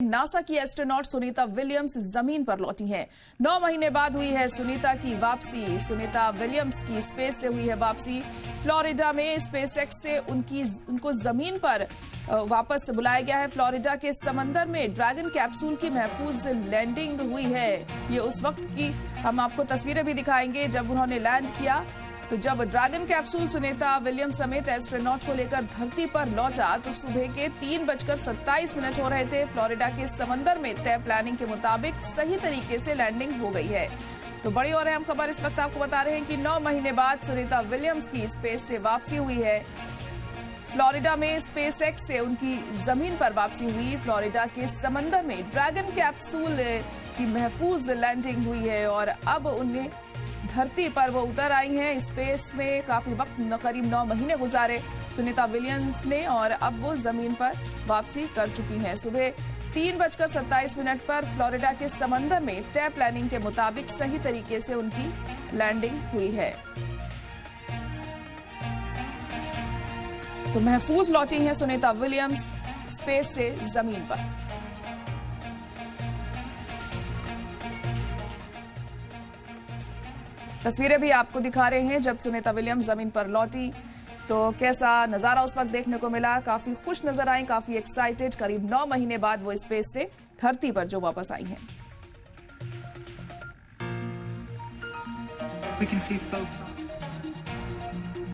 NASA की astronaut Sunita Williams जमीन पर लौटी हैं। 9 महीने बाद हुई है सुनीता की वापसी। सुनीता विलियम्स की स्पेस से हुई है वापसी। फ्लोरिडा में स्पेसएक्स से उनको जमीन पर वापस बुलाया गया है। फ्लोरिडा के समंदर में ड्रैगन कैप्सूल की महफूज लैंडिंग हुई है। ये उस वक्त की हम आपको तस्वीरें भी दिखाएंगे जब उन्होंने लैंड किया। तो जब ड्रैगन कैप्सूल सुनीता विलियम्स समेत एस्ट्रोनॉट को लेकर धरती पर लौटा तो सुबह के 3:27 हो रहे थे। फ्लोरिडा के समंदर में तय प्लानिंग के मुताबिक सही तरीके से लैंडिंग हो गई है। तो बड़ी और अहम खबर इस वक्त आपको बता रहे हैं कि 9 महीने बाद सुनीता विलियम्स की स्पेस से वापसी हुई है। फ्लोरिडा में स्पेसएक्स से उनकी जमीन पर वापसी हुई। फ्लोरिडा के समंदर में ड्रैगन कैप्सूल की महफूज लैंडिंग हुई है और अब उन्हें धरती पर वो उतर आई हैं। स्पेस में काफी वक्त करीब 9 महीने गुजारे सुनीता विलियम्स ने और अब वो जमीन पर वापसी कर चुकी हैं। सुबह 3:27 पर फ्लोरिडा के समंदर में तय प्लानिंग के मुताबिक सही तरीके से उनकी लैंडिंग हुई है। तो महफूज लौटी हैं सुनीता विलियम्स स्पेस से जमीन पर। तस्वीरें भी आपको दिखा रहे हैं जब सुनीता विलियम्स जमीन पर लौटी तो कैसा नजारा उस वक्त देखने को मिला। काफी खुश नजर आई, काफी एक्साइटेड। करीब 9 महीने बाद वो स्पेस से धरती पर जो वापस आई हैं। We can see folks